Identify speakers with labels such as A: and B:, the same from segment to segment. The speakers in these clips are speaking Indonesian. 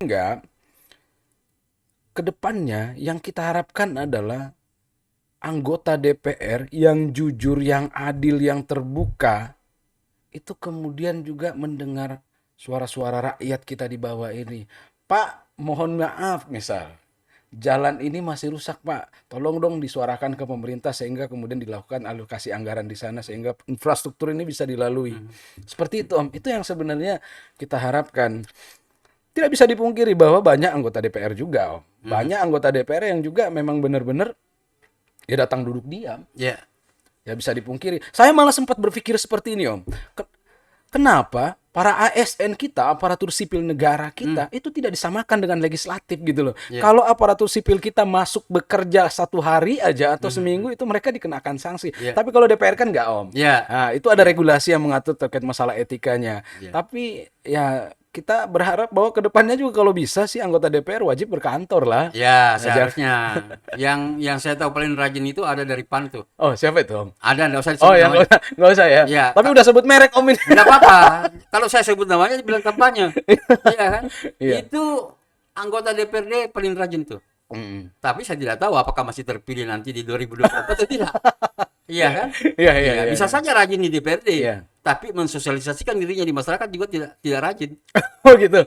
A: Enggak, kedepannya yang kita harapkan adalah anggota DPR yang jujur, yang adil, yang terbuka, itu kemudian juga mendengar suara-suara rakyat kita di bawah ini. Pak, mohon maaf misal, jalan ini masih rusak Pak, tolong dong disuarakan ke pemerintah sehingga kemudian dilakukan alokasi anggaran di sana sehingga infrastruktur ini bisa dilalui.
B: Hmm.
A: Seperti itu Om, itu yang sebenarnya kita harapkan. Tidak bisa dipungkiri bahwa banyak anggota DPR juga Om.
B: Hmm.
A: Banyak anggota DPR yang juga memang benar-benar ya datang duduk diam.
B: Ya.
A: Ya bisa dipungkiri. Saya malah sempat berpikir seperti ini Om. Kenapa para ASN kita, aparatur sipil negara
B: Hmm.
A: kita, itu tidak disamakan dengan legislatif gitu loh.
B: Ya.
A: Kalau aparatur sipil kita masuk bekerja 1 hari aja atau
B: Hmm.
A: seminggu itu mereka dikenakan sanksi.
B: Ya.
A: Tapi kalau DPR kan nggak Om.
B: Ya.
A: Nah, itu ada regulasi yang mengatur terkait masalah etikanya.
B: Ya.
A: Tapi ya kita berharap bahwa kedepannya juga kalau bisa sih anggota DPR wajib berkantor lah.
B: Ya,
A: Nah,
B: seharusnya. Yang saya tahu paling rajin itu ada dari PAN tuh.
A: oh siapa itu Om?
B: Ada, nggak usah
A: Oh
B: disebut
A: yang
B: namanya.
A: nggak usah ya.
B: Ya,
A: Tapi udah sebut merek Om ini.
B: nggak apa-apa. Kalau saya sebut namanya dibilang kampanye. Iya kan?
A: Iya.
B: Itu anggota DPRD paling rajin tuh.
A: Mm.
B: Tapi saya tidak tahu apakah masih terpilih nanti di 2024 atau tidak. Iya kan?
A: Iya iya
B: Iya,
A: iya.
B: bisa saja rajin di DPRD,
A: Iya.
B: tapi mensosialisasikan dirinya di masyarakat juga tidak rajin.
A: Oh gitu.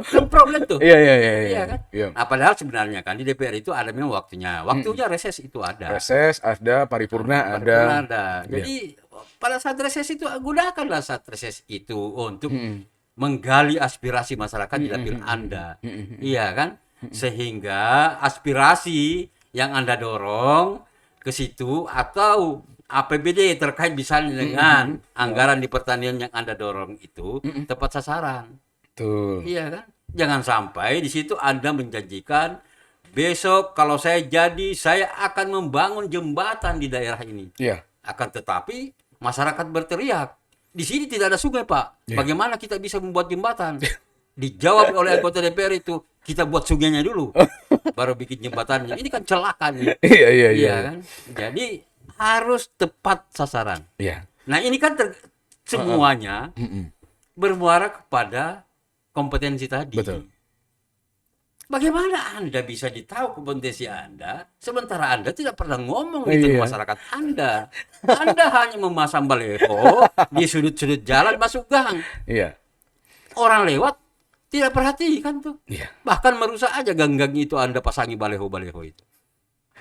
B: Kan problem tuh.
A: Iya iya iya iya.
B: Iya kan?
A: Iya.
B: Nah, padahal sebenarnya kan di DPR itu ada memang waktunya. Waktunya reses itu ada.
A: Reses ada, paripurna
B: Paripurna
A: ada.
B: ada.
A: Iya.
B: Jadi pada saat reses itu gunakanlah saat reses itu untuk
A: Mm-mm.
B: menggali aspirasi masyarakat di dapil Anda. Iya kan? Sehingga aspirasi yang Anda dorong ke situ atau APBD terkait misalnya dengan anggaran di pertanian yang Anda dorong itu tepat sasaran.
A: Betul.
B: Iya kan? Jangan sampai di situ Anda menjanjikan besok kalau saya jadi saya akan membangun jembatan di daerah ini.
A: Iya.
B: Akan tetapi masyarakat berteriak, di sini tidak ada sungai, Pak.
A: Iya.
B: Bagaimana kita bisa membuat jembatan? Dijawab oleh anggota DPR itu, kita buat sungainya dulu, baru bikin jembatannya. Ini kan celaka nih.
A: Iya iya iya.
B: Iya kan? Jadi harus tepat sasaran.
A: Iya.
B: Nah, ini kan semuanya
A: Mm-mm.
B: bermuara kepada kompetensi tadi.
A: Betul.
B: Bagaimana Anda bisa ditahu kompetensi Anda, sementara Anda tidak pernah ngomong itu ke
A: Iya.
B: masyarakat Anda. Anda hanya memasang baliho di sudut-sudut jalan masuk gang.
A: Iya.
B: Orang lewat tidak perhatikan tuh.
A: Iya.
B: Bahkan merusak aja gang-gang itu Anda pasangi baliho-baliho itu.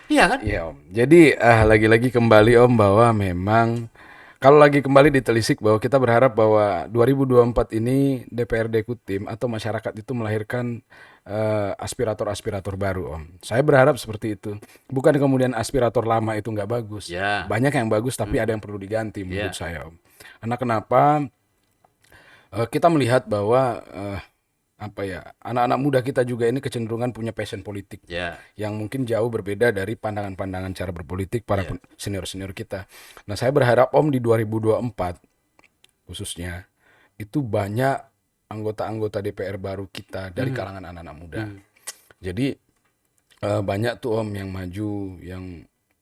B: Iya kan?
A: Iya Om. Jadi lagi-lagi kembali Om bahwa memang kalau lagi kembali ditelisik bahwa kita berharap bahwa 2024 ini DPRD Kutim atau masyarakat itu melahirkan aspirator-aspirator baru Om. Saya berharap seperti itu. Bukan kemudian aspirator lama itu nggak bagus.
B: Ya.
A: Banyak yang bagus tapi ada yang perlu diganti menurut
B: Ya.
A: saya Om. Karena kenapa? Kita melihat bahwa anak-anak muda kita juga ini kecenderungan punya passion politik
B: Ya.
A: yang mungkin jauh berbeda dari pandangan-pandangan cara berpolitik para
B: Ya.
A: senior-senior kita. Nah, saya berharap Om di 2024 khususnya itu banyak anggota-anggota DPR baru kita dari kalangan anak-anak muda. Jadi banyak tuh Om yang maju, yang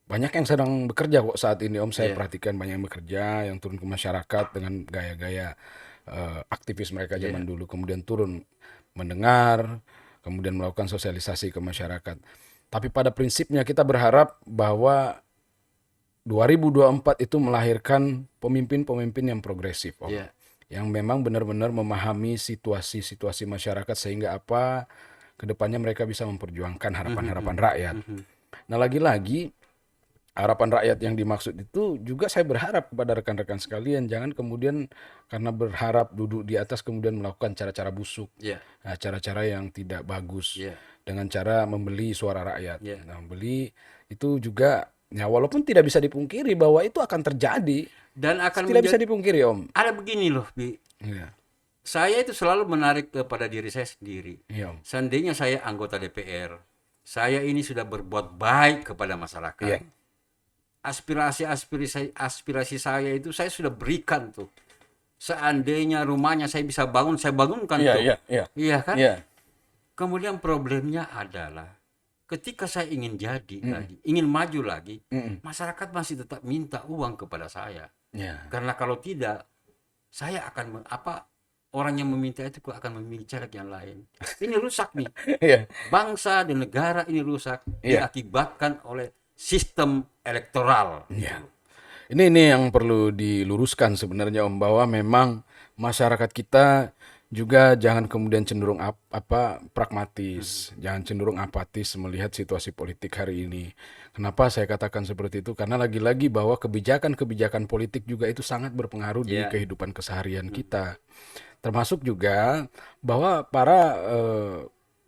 A: banyak yang sedang bekerja kok saat ini Om. Saya
B: Ya.
A: perhatikan banyak yang bekerja, yang turun ke masyarakat dengan gaya-gaya aktivis mereka zaman dulu, kemudian turun mendengar, kemudian melakukan sosialisasi ke masyarakat. Tapi pada prinsipnya kita berharap bahwa 2024 itu melahirkan pemimpin-pemimpin yang progresif, Om.
B: Ya.
A: Yang memang benar-benar memahami situasi-situasi masyarakat sehingga kedepannya mereka bisa memperjuangkan harapan-harapan rakyat. Nah, lagi-lagi harapan rakyat yang dimaksud itu juga saya berharap kepada rekan-rekan sekalian jangan kemudian karena berharap duduk di atas kemudian melakukan cara-cara busuk,
B: Ya.
A: cara-cara yang tidak bagus
B: Ya.
A: dengan cara membeli suara rakyat.
B: Ya.
A: Nah, membeli itu juga ya walaupun tidak bisa dipungkiri bahwa itu akan terjadi,
B: Dan akan
A: tidak bisa dipungkiri Om.
B: ada begini loh, Bi.
A: Iya,
B: Saya itu selalu menarik kepada diri saya sendiri.
A: iya Om.
B: Seandainya saya anggota DPR, saya ini sudah berbuat baik kepada masyarakat.
A: Iya.
B: Aspirasi saya itu saya sudah berikan tuh. Seandainya rumahnya saya bisa bangun, saya bangunkan
A: Iya,
B: tuh.
A: iya, iya.
B: Iya kan?
A: Iya.
B: Kemudian problemnya adalah ketika saya ingin jadi lagi, ingin maju lagi, masyarakat masih tetap minta uang kepada saya.
A: Iya.
B: Karena kalau tidak, saya akan orang yang meminta itu kok akan memilih caleg yang lain. Ini rusak nih.
A: Iya.
B: Bangsa dan negara ini rusak
A: Iya.
B: diakibatkan oleh sistem elektoral.
A: Iya. Ini yang perlu diluruskan sebenarnya Om, bahwa memang masyarakat kita juga jangan kemudian cenderung pragmatis, jangan cenderung apatis melihat situasi politik hari ini. Kenapa saya katakan seperti itu? Karena lagi-lagi bahwa kebijakan-kebijakan politik juga itu sangat berpengaruh di
B: Ya.
A: kehidupan keseharian kita. Termasuk juga bahwa para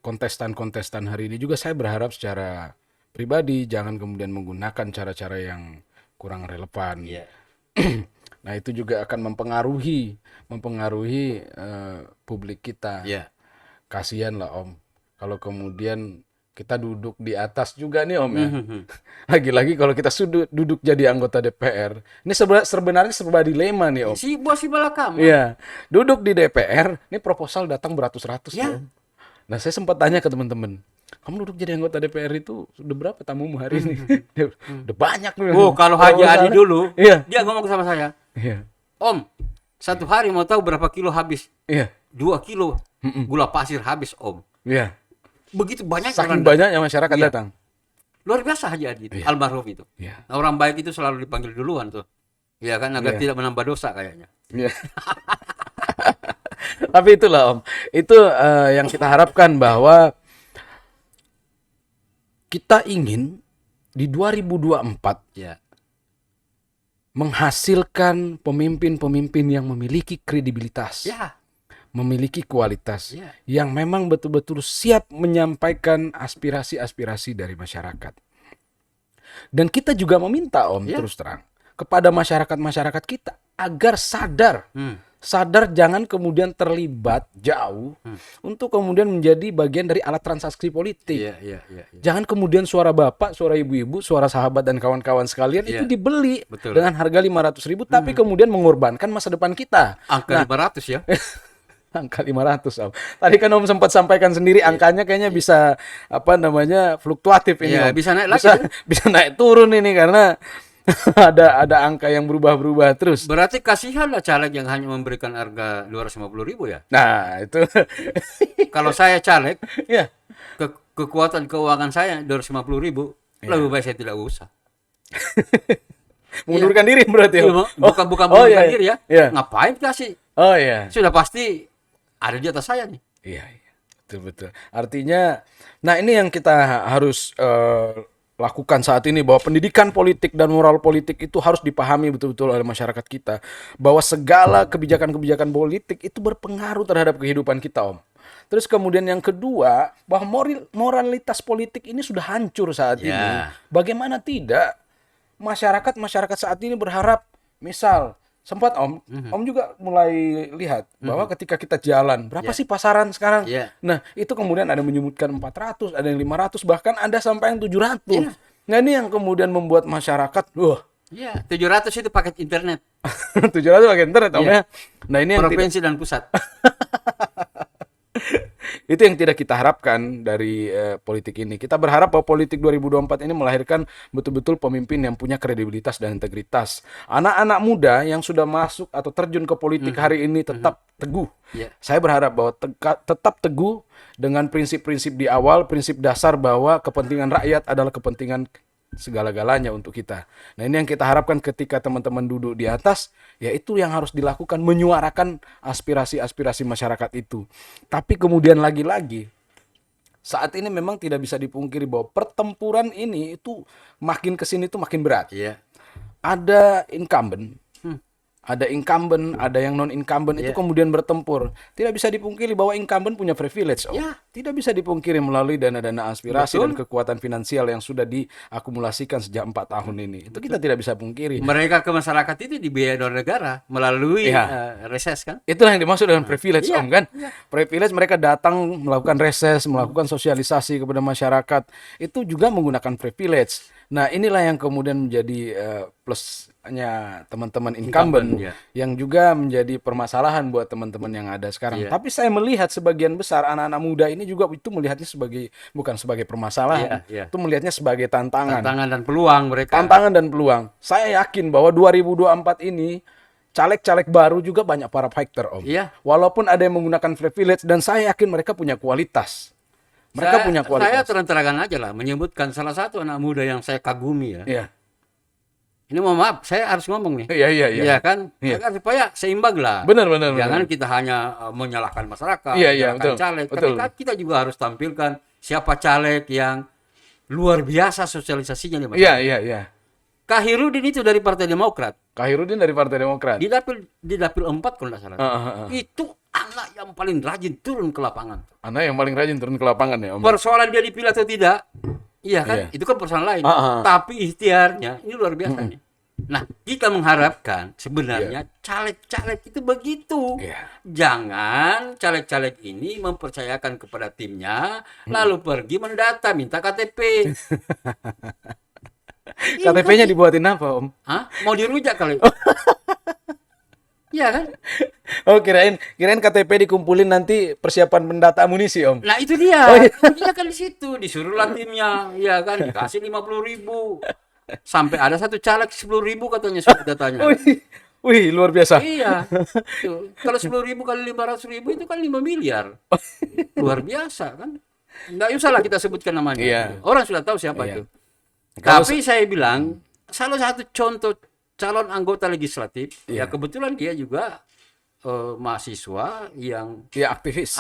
A: kontestan-kontestan hari ini juga saya berharap secara pribadi jangan kemudian menggunakan cara-cara yang kurang relevan.
B: Iya.
A: Nah, itu juga akan mempengaruhi publik kita.
B: Iya.
A: Kasihan lah Om, kalau kemudian kita duduk di atas juga nih Om ya.
B: Mhm.
A: Lagi-lagi kalau kita duduk jadi anggota DPR, ini sebenarnya serba dilema nih Om.
B: Si bos si balakam.
A: Iya, duduk di DPR, ini proposal datang beratus-ratus
B: Ya.
A: Om. Nah, saya sempat tanya ke teman-teman, kamu duduk jadi anggota DPR itu udah berapa tamumu hari ini? Udah banyak nih.
B: Oh, kalau Haji Adi dulu,
A: Iya.
B: dia ngomong sama saya,
A: Iya.
B: Om, satu hari mau tahu berapa kilo habis?
A: Iya.
B: 2 kilo gula pasir habis, Om.
A: Iya.
B: Begitu banyak
A: Saking
B: orang
A: banyaknya masyarakat
B: Iya.
A: datang.
B: luar biasa Haji Adi,
A: Iya.
B: almarhum itu.
A: Iya.
B: Nah, orang baik itu selalu dipanggil duluan tuh. Iya kan, agar
A: Iya.
B: tidak menambah dosa kayaknya.
A: Iya. Tapi itulah Om, itu yang kita harapkan, bahwa kita ingin di 2024
B: Ya.
A: menghasilkan pemimpin-pemimpin yang memiliki kredibilitas,
B: Ya.
A: memiliki kualitas,
B: Ya.
A: yang memang betul-betul siap menyampaikan aspirasi-aspirasi dari masyarakat. Dan kita juga meminta Om,
B: Ya.
A: terus terang, kepada masyarakat-masyarakat kita agar sadar jangan kemudian terlibat jauh untuk kemudian menjadi bagian dari alat transaksi politik.
B: Iya, iya, iya, iya.
A: Jangan kemudian suara bapak, suara ibu-ibu, suara sahabat dan kawan-kawan sekalian
B: Iya.
A: itu dibeli
B: Betul.
A: dengan harga 500.000, tapi kemudian mengorbankan masa depan kita.
B: Angka 500 ya.
A: Angka 500 Om. Tadi kan Om sempat sampaikan sendiri angkanya kayaknya bisa fluktuatif ini
B: Iya,
A: Om.
B: bisa naik lagi.
A: Bisa naik turun ini karena ada angka yang berubah-berubah terus.
B: Berarti kasihan lah caleg yang hanya memberikan harga 250.000 ya.
A: Nah, itu
B: Kalau saya caleg,
A: ya.
B: kekuatan keuangan saya 250.000, lebih baik saya tidak usah.
A: Mengundurkan diri berarti
B: Iya,
A: Om.
B: bukan
A: oh,
B: mengundurkan
A: iya.
B: diri ya.
A: Iya.
B: Ngapain kasih?
A: Oh iya.
B: Sudah pasti ada di atas saya nih.
A: Iya, iya. Betul-betul. Artinya, nah ini yang kita harus lakukan saat ini, bahwa pendidikan politik dan moral politik itu harus dipahami betul-betul oleh masyarakat kita, bahwa segala kebijakan-kebijakan politik itu berpengaruh terhadap kehidupan kita Om. Terus kemudian yang kedua, bahwa moralitas politik ini sudah hancur saat
B: Ya.
A: ini. Bagaimana tidak? Masyarakat saat ini berharap, misal sempat Om juga mulai lihat bahwa ketika kita jalan, berapa sih pasaran sekarang?
B: Iya.
A: Nah, itu kemudian ada menyebutkan 400, ada yang 500, bahkan ada sampai yang 700. Nah, ini yang kemudian membuat masyarakat, wah,
B: Iya, 700 itu paket internet.
A: 700 pakai internet Om
B: Iya.
A: ya. Nah, ini yang
B: Provinsi dan pusat.
A: itu yang tidak kita harapkan dari politik ini. Kita berharap bahwa politik 2024 ini melahirkan betul-betul pemimpin yang punya kredibilitas dan integritas. Anak-anak muda yang sudah masuk atau terjun ke politik hari ini tetap teguh.
B: Iya.
A: Saya berharap bahwa tetap teguh dengan prinsip-prinsip di awal, prinsip dasar bahwa kepentingan rakyat adalah kepentingan segala-galanya untuk kita. Nah, ini yang kita harapkan ketika teman-teman duduk di atas, yaitu yang harus dilakukan, menyuarakan aspirasi-aspirasi masyarakat itu. Tapi kemudian lagi-lagi, saat ini memang tidak bisa dipungkiri bahwa pertempuran ini itu makin kesini tuh makin berat.
B: Iya.
A: Ada incumbent, ada yang non-incumbent itu
B: Iya.
A: kemudian bertempur. Tidak bisa dipungkiri bahwa incumbent punya privilege.
B: Ya.
A: Tidak bisa dipungkiri melalui dana-dana aspirasi dan
B: Betul.
A: kekuatan finansial yang sudah diakumulasikan sejak 4 tahun ini. Itu kita tidak bisa pungkiri.
B: Mereka ke masyarakat itu dibiayai oleh negara melalui
A: Iya.
B: reses kan?
A: Itulah yang dimaksud dengan privilege
B: Iya,
A: Om kan. Privilege, mereka datang melakukan reses, melakukan sosialisasi kepada masyarakat. Itu juga menggunakan privilege. Nah, inilah yang kemudian menjadi plusnya teman-teman incumbent,
B: Incumbent, ya.
A: yang juga menjadi permasalahan buat teman-teman yang ada sekarang.
B: Iya.
A: Tapi saya melihat sebagian besar anak-anak muda ini juga itu melihatnya bukan sebagai permasalahan.
B: Iya, iya.
A: Itu melihatnya sebagai tantangan.
B: Tantangan dan peluang mereka.
A: Tantangan dan peluang. Saya yakin bahwa 2024 ini caleg-caleg baru juga banyak para fighter, Om.
B: Iya.
A: Walaupun ada yang menggunakan privilege dan saya yakin mereka punya kualitas. Mereka punya
B: Saya
A: kualitas.
B: terang-terangan aja lah menyebutkan salah satu anak muda yang saya kagumi ya.
A: Iya.
B: Ini mohon maaf, saya harus ngomong nih.
A: Iya, iya, iya.
B: Iya kan?
A: Iya.
B: Agar supaya seimbang lah.
A: Benar, benar,
B: Jangan
A: benar.
B: kita hanya menyalahkan masyarakat,
A: Iya, iya,
B: menyalahkan
A: betul.
B: caleg.
A: Betul.
B: Tapi kita juga harus tampilkan siapa caleg yang luar biasa sosialisasinya di
A: Iya,
B: masyarakat.
A: iya, iya.
B: Kahirudin itu dari Partai Demokrat.
A: Kahirudin dari Partai Demokrat.
B: Di dapil 4 kalau nggak salah.
A: Heeh.
B: Itu anak yang paling rajin turun ke lapangan.
A: Anak yang paling rajin turun ke lapangan ya, Om.
B: Persoalan dia dipilih atau tidak, iya kan?
A: Iya.
B: Itu kan persoalan lain.
A: Ah.
B: Tapi ikhtiarnya ini luar biasa nih. Nah, kita mengharapkan sebenarnya caleg-caleg itu begitu.
A: Iya.
B: Jangan caleg-caleg ini mempercayakan kepada timnya, lalu pergi mendata, minta KTP.
A: KTP-nya dibuatin apa, Om?
B: Hah? Mau dirujak kali? Iya kan?
A: Oh, kirain KTP dikumpulin nanti persiapan mendata amunisi, Om.
B: Nah itu dia.
A: Oh, iya.
B: Dia kan di situ, disuruhlah timnya, ya kan, dikasih 50.000. Sampai ada satu caleg 10.000 katanya surat datanya.
A: Wih, luar biasa.
B: Iya. Tuh. Kalau 10.000 kali 500.000 itu kan 5 miliar. Luar biasa kan? Nggak usah lah kita sebutkan namanya.
A: Iya.
B: Orang sudah tahu siapa
A: Iya.
B: itu.
A: Kalau
B: Tapi saya bilang salah satu contoh calon anggota legislatif,
A: Iya.
B: ya kebetulan dia juga mahasiswa yang
A: Ya, aktivis.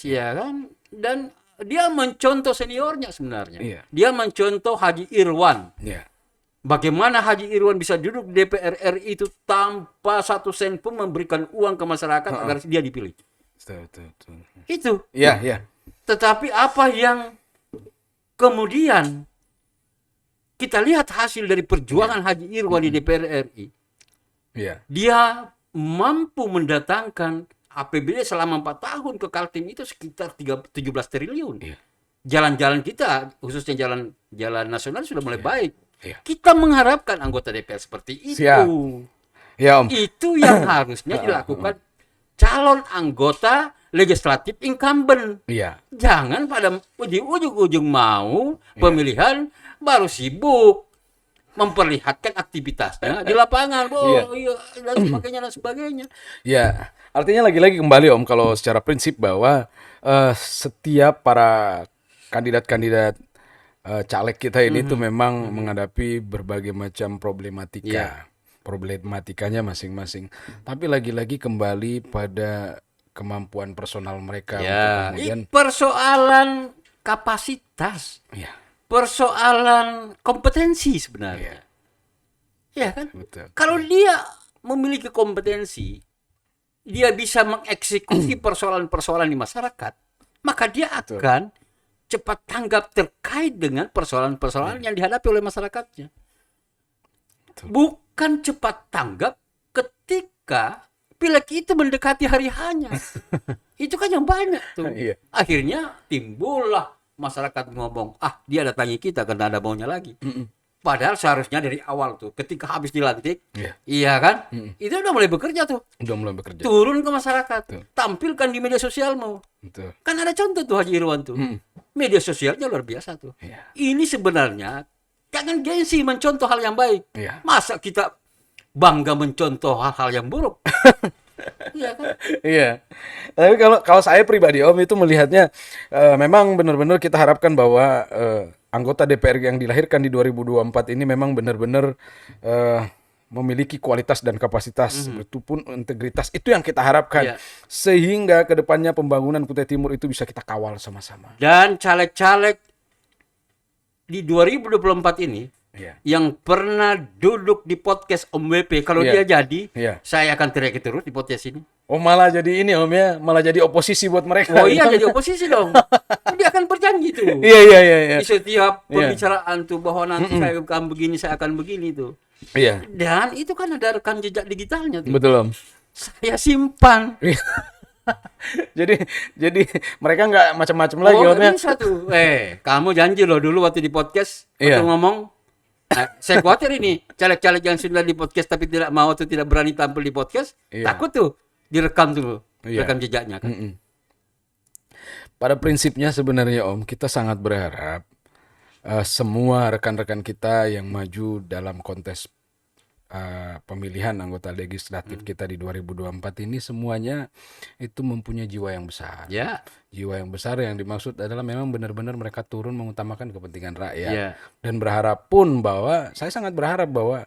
B: ya kan, dan dia mencontoh seniornya sebenarnya.
A: Iya.
B: Dia mencontoh Haji Irwan.
A: Iya.
B: Bagaimana Haji Irwan bisa duduk di DPR RI itu tanpa 1 sen pun memberikan uang ke masyarakat agar dia dipilih.
A: Betul.
B: Itu.
A: Iya, iya.
B: Tetapi apa yang kemudian kita lihat hasil dari perjuangan Haji Irwan di DPR RI.
A: Iya.
B: Dia mampu mendatangkan APBD selama 4 tahun ke Kaltim itu sekitar 17 triliun.
A: Iya.
B: Jalan-jalan kita, khususnya jalan nasional sudah mulai baik.
A: Iya.
B: Kita mengharapkan anggota DPR seperti itu.
A: Siap. Ya, Om.
B: Itu yang harusnya dilakukan calon anggota legislatif incumbent.
A: Iya.
B: Jangan pada di ujung-ujung mau pemilihan baru sibuk memperlihatkan aktivitasnya di lapangan. Iya, dan sebagainya.
A: Ya, artinya lagi-lagi kembali, Om, kalau secara prinsip bahwa setiap para kandidat-kandidat caleg kita ini tuh memang menghadapi berbagai macam problematika.
B: Iya.
A: Problematikanya masing-masing. Tapi lagi-lagi kembali pada kemampuan personal mereka untuk
B: Ya,
A: kemudian
B: persoalan kapasitas,
A: ya,
B: persoalan kompetensi sebenarnya. Ya kan?
A: betul.
B: Kalau dia memiliki kompetensi, dia bisa mengeksekusi persoalan-persoalan di masyarakat, maka dia akan cepat tanggap terkait dengan persoalan-persoalan yang dihadapi oleh masyarakatnya.
A: Betul.
B: Bukan cepat tanggap ketika pileg itu mendekati hari hanya. Itu kan yang banyak tuh.
A: Iya.
B: Akhirnya timbullah masyarakat ngomong, dia datangi kita karena ada maunya lagi. Padahal seharusnya dari awal tuh, ketika habis dilantik, iya kan, itu udah mulai bekerja tuh.
A: Udah mulai bekerja.
B: Turun ke masyarakat,
A: Betul.
B: tampilkan di media sosialmu.
A: Betul.
B: Kan ada contoh tuh Haji Irwan tuh. Media sosialnya luar biasa tuh.
A: Iya.
B: Ini sebenarnya jangan gengsi mencontoh hal yang baik.
A: Iya.
B: Masa kita bangga mencontoh hal-hal yang buruk? Iya kan?
A: Iya. Tapi kalau saya pribadi, Om, itu melihatnya memang benar-benar kita harapkan bahwa anggota DPR yang dilahirkan di 2024 ini memang benar-benar memiliki kualitas dan kapasitas, betupun integritas. Itu yang kita harapkan.
B: Iya.
A: Sehingga kedepannya pembangunan Kutai Timur itu bisa kita kawal sama-sama.
B: Dan caleg-caleg di 2024 ini
A: Iya.
B: yang pernah duduk di podcast Om WP, kalau
A: Iya.
B: dia jadi,
A: Iya.
B: saya akan teriak terus di podcast ini.
A: Oh, malah jadi ini, Om, ya, malah jadi oposisi buat mereka.
B: Oh iya, jadi oposisi dong. Dia akan berjanji tuh.
A: Iya.
B: Di setiap
A: Iya.
B: pembicaraan tuh bahwa nanti saya akan begini, saya akan begini tuh.
A: Iya.
B: Dan itu kan ada rekam jejak digitalnya tuh.
A: Betul, Om.
B: Saya simpan.
A: jadi mereka nggak macam-macam lagi, Om, ya.
B: Nggak bisa tuh. Kamu janji loh dulu waktu di podcast
A: Iya.
B: waktu ngomong. Saya khawatir ini caleg-caleg yang sudah di podcast tapi tidak mau atau tidak berani tampil di podcast,
A: Iya.
B: takut tuh direkam tuh,
A: Iya.
B: rekam jejaknya kan.
A: Pada prinsipnya sebenarnya, Om, kita sangat berharap semua rekan-rekan kita yang maju dalam kontes pemilihan anggota legislatif kita di 2024 ini semuanya itu mempunyai jiwa yang besar.
B: Ya,
A: Jiwa yang besar yang dimaksud adalah memang benar-benar mereka turun mengutamakan kepentingan rakyat.
B: ya,
A: Dan berharap pun bahwa, saya sangat berharap bahwa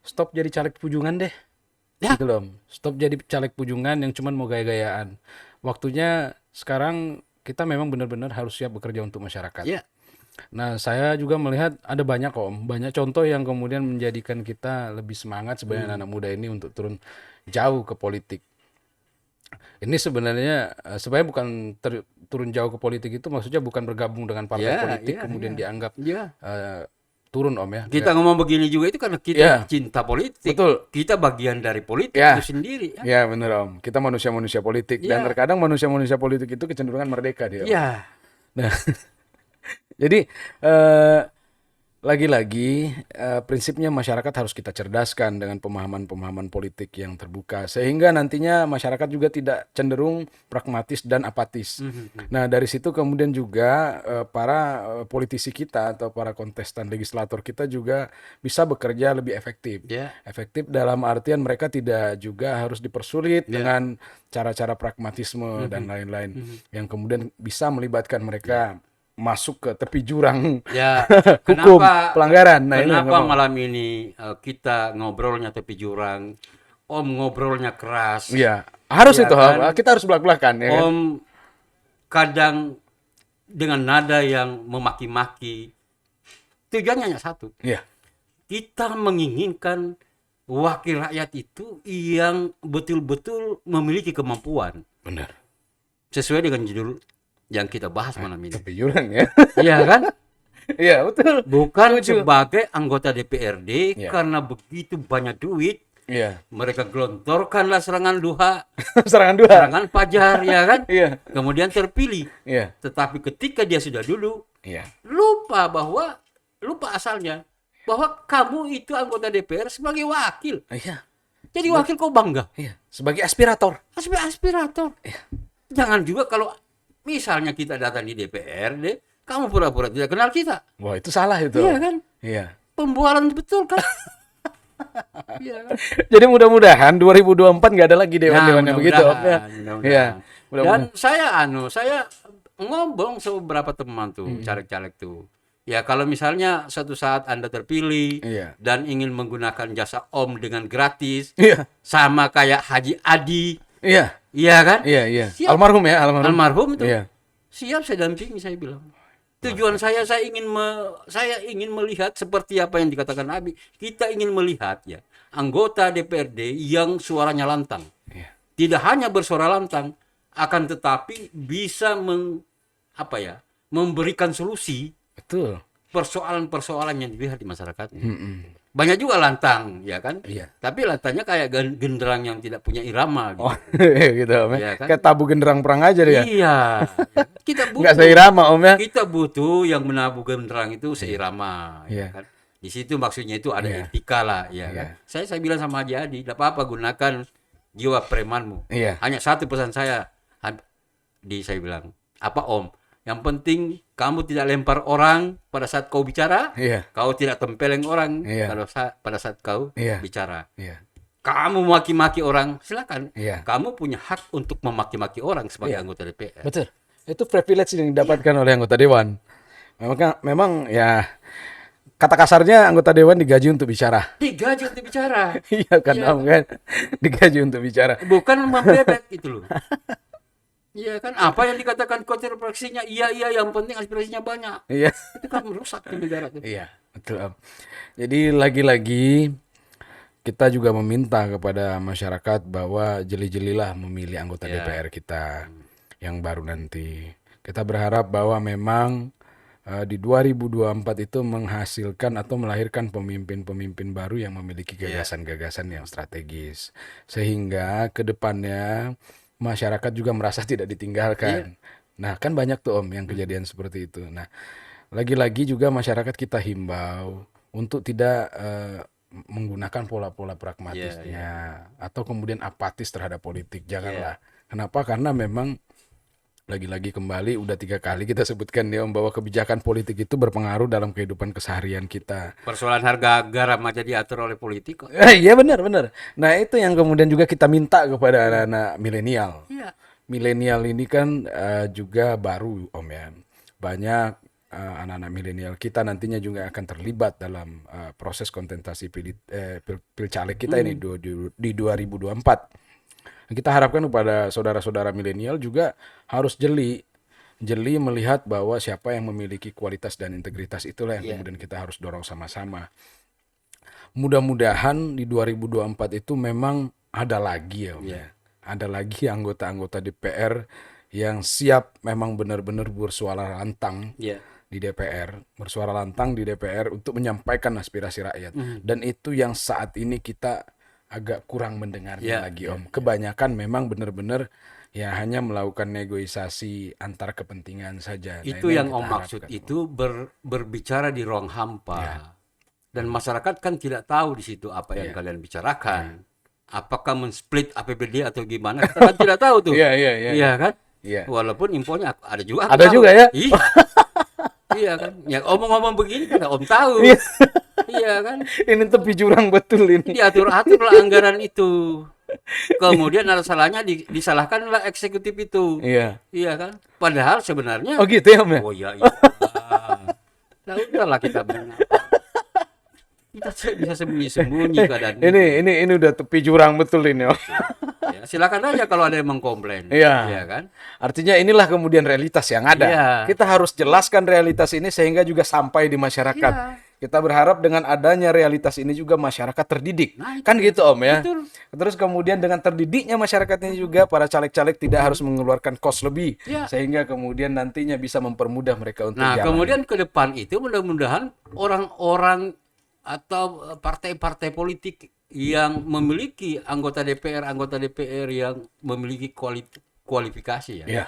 A: stop jadi caleg pujungan deh.
B: Ya.
A: Gitu loh. Stop jadi caleg pujungan yang cuman mau gaya-gayaan. Waktunya sekarang kita memang benar-benar harus siap bekerja untuk masyarakat.
B: ya,
A: Nah, saya juga melihat ada banyak banyak contoh yang kemudian menjadikan kita lebih semangat sebenarnya anak muda ini untuk turun jauh ke politik. Ini sebenarnya bukan turun jauh ke politik itu maksudnya bukan bergabung dengan partai
B: ya,
A: politik
B: ya,
A: kemudian
B: ya.
A: dianggap
B: Ya.
A: turun ya.
B: Kita ngomong begini juga itu karena kita
A: Ya.
B: cinta politik.
A: Betul.
B: Kita bagian dari politik
A: Ya.
B: itu sendiri. Ya.
A: Ya benar Om. Kita manusia-manusia politik dan
B: Ya.
A: terkadang manusia-manusia politik itu kecenderungan merdeka dia. Om.
B: Ya.
A: Nah, jadi lagi-lagi prinsipnya masyarakat harus kita cerdaskan dengan pemahaman-pemahaman politik yang terbuka sehingga nantinya masyarakat juga tidak cenderung pragmatis dan apatis. Nah, dari situ kemudian juga para politisi kita atau para kontestan legislator kita juga bisa bekerja lebih efektif.
B: Ya.
A: Efektif dalam artian mereka tidak juga harus dipersulit dengan cara-cara pragmatisme dan lain-lain yang kemudian bisa melibatkan mereka masuk ke tepi jurang
B: Ya,
A: hukum
B: kenapa
A: pelanggaran. Nah, ini
B: kenapa
A: memang-
B: malam ini kita ngobrolnya tepi jurang, Om ngobrolnya keras,
A: Iya, harus
B: Ya
A: itu
B: kan?
A: kita harus belak-belakan ya kan?
B: Om kadang dengan nada yang memaki-maki. Tujuannya hanya satu,
A: Iya,
B: kita menginginkan wakil rakyat itu yang betul-betul memiliki kemampuan
A: benar.
B: sesuai dengan judul yang kita bahas malam ini.
A: Tepi jurang ya.
B: Iya kan?
A: Iya, betul.
B: Bukan
A: Setuju.
B: sebagai anggota DPRD
A: Iya.
B: karena begitu banyak duit
A: Iya.
B: mereka gelontorkanlah serangan duha,
A: Serangan dua.
B: serangan fajar, ya kan?
A: Iya.
B: Kemudian terpilih.
A: Iya.
B: Tetapi ketika dia sudah duduk,
A: Iya.
B: lupa asalnya bahwa kamu itu anggota DPR sebagai wakil.
A: Iya.
B: Jadi wakil kok bangga?
A: Iya, sebagai aspirator.
B: Sebagai aspirator. Jangan juga kalau misalnya kita datang di DPRD, kamu pura-pura tidak kenal kita.
A: Wah, itu salah itu.
B: Iya kan?
A: Iya.
B: Pembualan betul kan? Iya kan?
A: Jadi mudah-mudahan 2024 nggak ada lagi dewan-dewan yang begitu. Om, ya.
B: mudah-mudahan.
A: Iya.
B: Dan
A: Mudah-mudahan.
B: saya ngomong sama beberapa teman tuh, caleg-caleg tuh. Ya kalau misalnya suatu saat Anda terpilih
A: Iya.
B: dan ingin menggunakan jasa Om dengan gratis,
A: Iya.
B: sama kayak Haji Adi,
A: Iya.
B: iya kan?
A: Iya, iya.
B: Siap.
A: Almarhum ya, almarhum.
B: Almarhum itu.
A: Iya.
B: Siap saya dampingi, saya bilang. Tujuan saya ingin melihat seperti apa yang dikatakan Abi. Kita ingin melihat ya anggota DPRD yang suaranya lantang.
A: Iya.
B: Tidak hanya bersuara lantang, akan tetapi bisa memberikan solusi
A: Betul.
B: persoalan-persoalan yang dilihat di masyarakat.
A: Mm-mm.
B: Banyak juga lantang, ya kan?
A: Iya.
B: Tapi lantangnya kayak genderang yang tidak punya irama gitu.
A: Oh, gitu Om ya.
B: Iya kan?
A: Kayak tabu genderang perang aja dia.
B: Iya. Kita
A: Nggak
B: butuh
A: seirama Om ya.
B: kita butuh yang menabuh genderang itu seirama,
A: Iya.
B: ya kan? Di situ maksudnya itu ada
A: Iya.
B: etika lah, ya
A: Iya.
B: kan? Saya bilang sama Haji Adi, tidak apa-apa gunakan jiwa premanmu.
A: Iya.
B: Hanya satu pesan saya, saya bilang, apa Om? Yang penting kamu tidak lempar orang pada saat kau bicara,
A: Iya.
B: kau tidak tempeleng orang
A: Iya.
B: pada saat kau
A: Iya.
B: bicara.
A: Iya.
B: Kamu maki-maki orang, silakan.
A: Iya.
B: Kamu punya hak untuk memaki-maki orang sebagai
A: Iya.
B: anggota DPR.
A: Betul. Itu privilege yang didapatkan oleh anggota dewan. Memang ya kata kasarnya anggota dewan digaji untuk bicara.
B: Digaji untuk bicara.
A: Iya kan
B: Iya.
A: Om kan? Digaji untuk bicara.
B: Bukan membebek itu loh. Iya kan, apa yang dikatakan kontroversinya, iya yang penting aspirasinya banyak.
A: Iya.
B: Itu kan merusak di negara itu.
A: Iya, betul Om. Jadi lagi-lagi kita juga meminta kepada masyarakat bahwa jeli-jelilah memilih anggota
B: Ya.
A: DPR kita yang baru nanti. Kita berharap bahwa memang di 2024 itu menghasilkan atau melahirkan pemimpin-pemimpin baru yang memiliki gagasan-gagasan yang strategis. Sehingga ke depannya masyarakat juga merasa tidak ditinggalkan. Nah, kan banyak tuh Om yang kejadian seperti itu. Nah, lagi-lagi juga masyarakat kita himbau untuk tidak menggunakan pola-pola pragmatisnya atau kemudian apatis terhadap politik. Janganlah. Kenapa? Karena memang Lagi-lagi kembali udah 3 kali kita sebutkan ya Om, bahwa kebijakan politik itu berpengaruh dalam kehidupan keseharian kita.
B: Persoalan harga garam aja diatur oleh politik kok.
A: Iya benar-benar. Nah itu yang kemudian juga kita minta kepada anak-anak milenial.
B: Iya.
A: Milenial ini kan juga baru Om ya. Banyak anak-anak milenial kita nantinya juga akan terlibat dalam proses kontestasi pilcaleg kita ini di 2024. Kita harapkan kepada saudara-saudara milenial juga harus jeli melihat bahwa siapa yang memiliki kualitas dan integritas itulah yang kemudian kita harus dorong sama-sama. Mudah-mudahan di 2024 itu memang ada lagi ya Om ya. Ada lagi anggota-anggota DPR yang siap memang benar-benar bersuara lantang di DPR, bersuara lantang di DPR untuk menyampaikan aspirasi rakyat. Dan itu yang saat ini kita agak kurang mendengarnya lagi Om. Kebanyakan memang benar-benar ya hanya melakukan negosiasi antar kepentingan saja.
B: Itu yang Om maksud itu berbicara di ruang hampa. Dan masyarakat kan tidak tahu di situ apa yang kalian bicarakan. Apakah men-split APBD atau gimana? Kita kan tidak tahu tuh. Iya kan?
A: Iya.
B: Walaupun infonya ada juga.
A: Ada juga ya?
B: Iya. Iya kan? Ya omong-omong begini kan Om tahu. Iya kan?
A: Ini tepi jurang betul ini.
B: Diatur-atur lah anggaran itu. Kemudian ada salahnya disalahkan lah eksekutif itu.
A: Iya.
B: Iya kan? Padahal sebenarnya
A: Oh gitu ya Om ya?
B: oh ya iya. Nah udahlah kita benar. Kita bisa sembunyi-sembunyi keadaan
A: Ini udah tepi jurang betul ini Om.
B: Ya, silakan aja kalau ada yang mengkomplain.
A: Iya.
B: kan?
A: Artinya inilah kemudian realitas yang ada.
B: Iya.
A: Kita harus jelaskan realitas ini sehingga juga sampai di masyarakat.
B: Iya.
A: Kita berharap dengan adanya realitas ini juga masyarakat terdidik.
B: Nah,
A: Kan gitu Om ya.
B: Betul.
A: Terus kemudian dengan terdidiknya masyarakat ini juga para caleg-caleg tidak harus mengeluarkan kos lebih.
B: Iya.
A: Sehingga kemudian nantinya bisa mempermudah mereka untuk
B: Nah,
A: jalan.
B: kemudian ke depan itu mudah-mudahan orang-orang atau partai-partai politik yang memiliki anggota DPR yang memiliki kualifikasi ya.
A: Iya.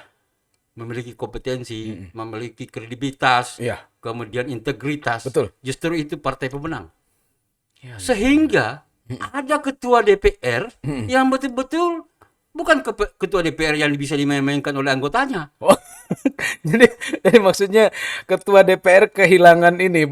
B: Memiliki kompetensi, memiliki kredibilitas,
A: Iya.
B: kemudian integritas.
A: Betul.
B: Justru itu partai pemenang.
A: Iya.
B: Sehingga ada ketua DPR yang betul-betul bukan ketua DPR yang bisa dimainkan oleh anggotanya.
A: Oh, jadi maksudnya ketua DPR kehilangan ini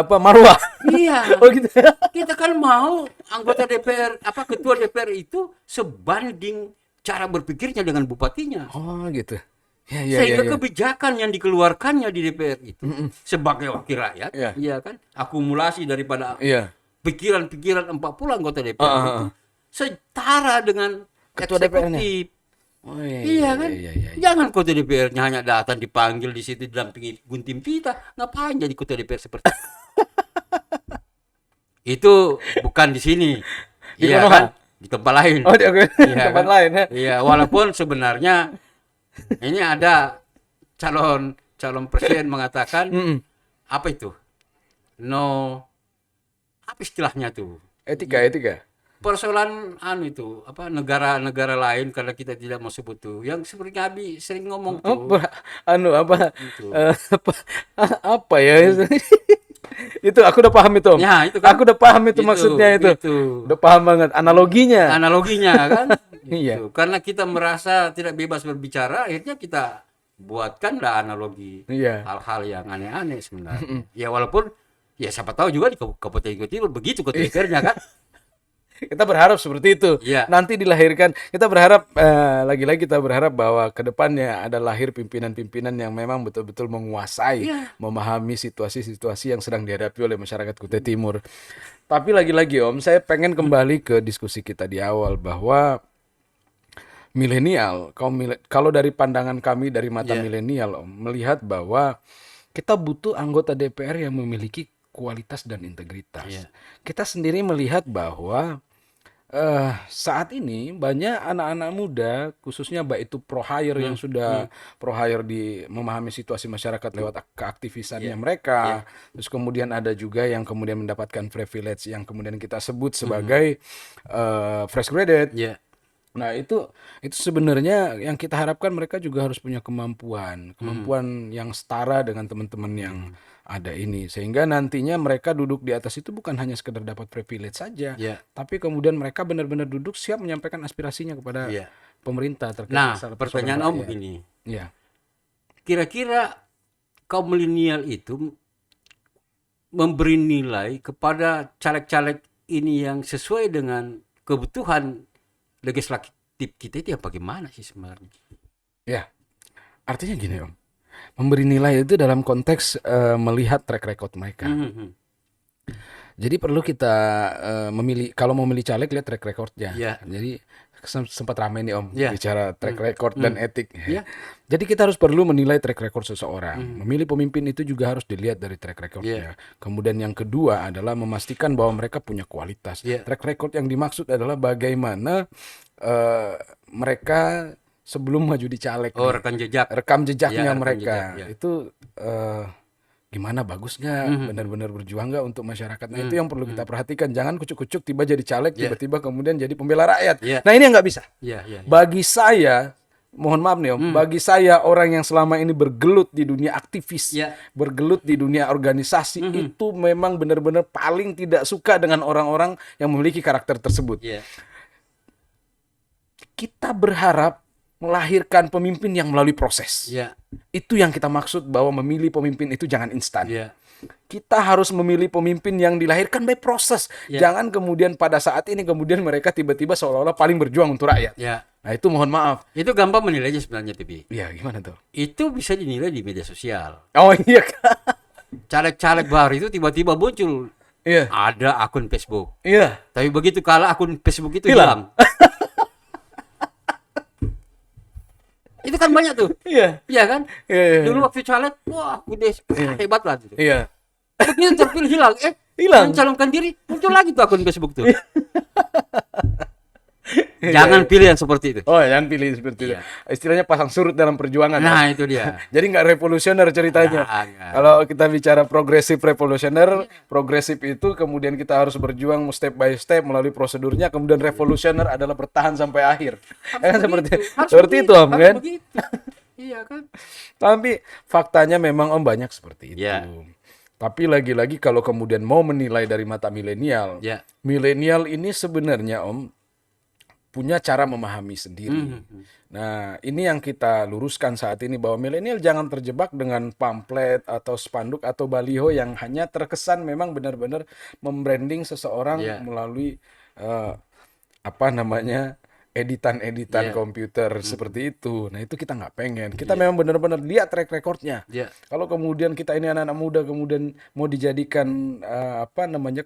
A: marwah.
B: Iya.
A: Oh gitu.
B: Kita kan mau anggota DPR, ketua DPR itu sebanding cara berpikirnya dengan bupatinya.
A: Oh gitu.
B: Sehingga kebijakan yang dikeluarkannya di DPR itu sebagai wakil rakyat, iya kan, akumulasi daripada pikiran-pikiran 40 anggota DPR itu setara dengan
A: ketua DPR-nya.
B: Oh, iya kan? Jangan ketua DPR-nya hanya datang dipanggil di situ didampingi gunting pita, ngapain jadi ketua DPR seperti itu? Itu bukan di sini. Iya kan? Di tempat lain.
A: Oh, di tempat lain ya.
B: Iya, walaupun sebenarnya ini ada calon presiden mengatakan apa itu? Apa istilahnya tuh?
A: Etika.
B: Persoalan itu negara-negara lain karena kita tidak mau sebut tuh. Yang seperti Abi sering ngomong tuh.
A: Apa ya? Itu aku udah paham itu Om.
B: Ya, itu kan.
A: Aku udah paham itu maksudnya itu. Udah paham banget analoginya
B: kan.
A: Iya.
B: Karena kita merasa tidak bebas berbicara, akhirnya kita buatkanlah analogi hal-hal yang aneh-aneh sebenarnya. Ya walaupun ya siapa tahu juga di Kabupaten Timur begitu ketua DPR-nya kan.
A: Kita berharap seperti itu. Nanti dilahirkan. Kita berharap lagi-lagi kita berharap bahwa ke depannya ada lahir pimpinan-pimpinan yang memang betul-betul menguasai, memahami situasi-situasi yang sedang dihadapi oleh masyarakat Kutai Timur. Tapi lagi-lagi Om, saya pengen kembali ke diskusi kita di awal bahwa milenial, kalau dari pandangan kami dari mata milenial Om, melihat bahwa kita butuh anggota DPR yang memiliki kualitas dan integritas. Kita sendiri melihat bahwa saat ini banyak anak-anak muda, khususnya baik itu pro hire yang sudah pro hire di memahami situasi masyarakat lewat keaktivisannya mereka, terus kemudian ada juga yang kemudian mendapatkan privilege yang kemudian kita sebut sebagai fresh graduate. Nah itu sebenarnya yang kita harapkan mereka juga harus punya kemampuan yang setara dengan teman-teman yang ada ini, sehingga nantinya mereka duduk di atas itu bukan hanya sekedar dapat privilege saja, tapi kemudian mereka benar-benar duduk siap menyampaikan aspirasinya kepada pemerintah terkait.
B: Nah, pertanyaan Om begini, kira-kira kaum milenial itu memberi nilai kepada caleg-caleg ini yang sesuai dengan kebutuhan legislatif kita itu ya bagaimana sih sebenarnya?
A: Ya, artinya gini Om. Memberi nilai itu dalam konteks melihat track record mereka. Jadi perlu kita memilih, kalau mau memilih caleg lihat track recordnya.
B: Ya.
A: Jadi sempat ramai nih Om
B: Ya.
A: bicara track record dan etik.
B: Ya.
A: Jadi kita harus perlu menilai track record seseorang. Memilih pemimpin itu juga harus dilihat dari track recordnya. Kemudian yang kedua adalah memastikan bahwa mereka punya kualitas. Track record yang dimaksud adalah bagaimana mereka sebelum maju di caleg.
B: Rekam jejak.
A: Rekam jejaknya
B: rekam
A: mereka.
B: jejak, ya.
A: Itu gimana, bagus nggak, benar-benar berjuang nggak untuk masyarakat. Nah itu yang perlu kita perhatikan. Jangan kucuk-kucuk tiba jadi caleg, tiba-tiba kemudian jadi pembela rakyat. Nah ini yang nggak bisa. Bagi saya, mohon maaf nih Om, bagi saya orang yang selama ini bergelut di dunia aktivis, bergelut di dunia organisasi, itu memang benar-benar paling tidak suka dengan orang-orang yang memiliki karakter tersebut. Kita berharap melahirkan pemimpin yang melalui proses. Itu yang kita maksud bahwa memilih pemimpin itu jangan instan. Kita harus memilih pemimpin yang dilahirkan by proses. Jangan kemudian pada saat ini kemudian mereka tiba-tiba seolah-olah paling berjuang untuk rakyat. Nah itu mohon maaf.
B: Itu gampang menilainya sebenarnya, Tibi.
A: Iya, gimana tuh?
B: Itu bisa dinilai di media sosial.
A: Oh iya.
B: Caleg-caleg baru itu tiba-tiba muncul. Ada akun Facebook. Tapi begitu kalah akun Facebook itu hilang. Itu kan banyak tuh. Iya kan? Dulu waktu caleg, wah udah hebat lah gitu. Begitu terpilih hilang, mencalonkan diri, muncul lagi tuh akun Facebook tuh. Jangan pilih yang seperti itu.
A: Oh, jangan pilih seperti itu. Istilahnya pasang surut dalam perjuangan.
B: Nah, itu dia.
A: Jadi nggak revolusioner ceritanya. Kalau kita bicara progresif revolusioner, progresif itu kemudian kita harus berjuang step by step melalui prosedurnya, kemudian revolusioner adalah bertahan sampai akhir. Kan seperti itu Om kan?
B: Iya kan?
A: Tapi faktanya memang Om banyak seperti itu. Tapi lagi-lagi kalau kemudian mau menilai dari mata milenial, milenial ini sebenarnya Om punya cara memahami sendiri. Nah, ini yang kita luruskan saat ini bahwa milenial jangan terjebak dengan pamflet atau spanduk atau baliho yang hanya terkesan memang benar-benar membranding seseorang melalui editan-editan komputer seperti itu. Nah itu kita nggak pengen. Kita memang benar-benar lihat track recordnya. Kalau kemudian kita ini anak-anak muda kemudian mau dijadikan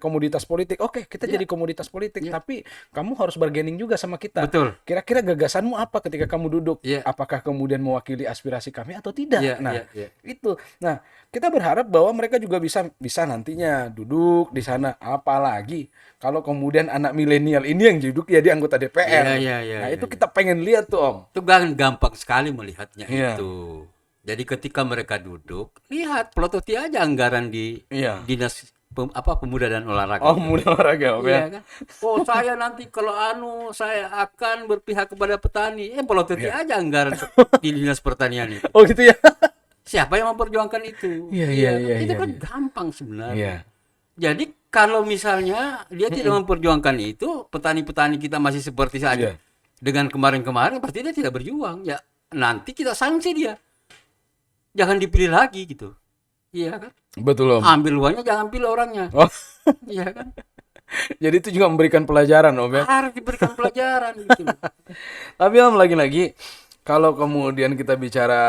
A: komoditas politik, oke kita jadi komoditas politik. Tapi kamu harus bargaining juga sama kita.
B: Betul.
A: Kira-kira gagasanmu apa ketika kamu duduk? Apakah kemudian mewakili aspirasi kami atau tidak? Itu. Nah kita berharap bahwa mereka juga bisa nantinya duduk di sana. Apalagi kalau kemudian anak milenial ini yang duduk ya di anggota DPR. Nah itu kita pengen lihat tuh Om.
B: Itu gampang sekali melihatnya itu. Jadi ketika mereka duduk, lihat pelototi aja anggaran di dinas pemuda dan olahraga.
A: Oh, pemuda olahraga Om ya.
B: Kan? Oh saya nanti kalau saya akan berpihak kepada petani. Pelototi aja anggaran di dinas pertanian itu.
A: Oh gitu ya.
B: Siapa yang memperjuangkan itu? Itu kan gampang sebenarnya. Jadi kalau misalnya dia tidak memperjuangkan itu, petani-petani kita masih seperti saja. Dengan kemarin-kemarin pasti dia tidak berjuang. Ya nanti kita sanksi dia. Jangan dipilih lagi gitu. Iya kan?
A: Betul Om.
B: Ambil uangnya, jangan pilih orangnya. Iya kan?
A: Jadi itu juga memberikan pelajaran Om ya.
B: Harus diberikan pelajaran gitu.
A: Tapi Om lagi-lagi kalau kemudian kita bicara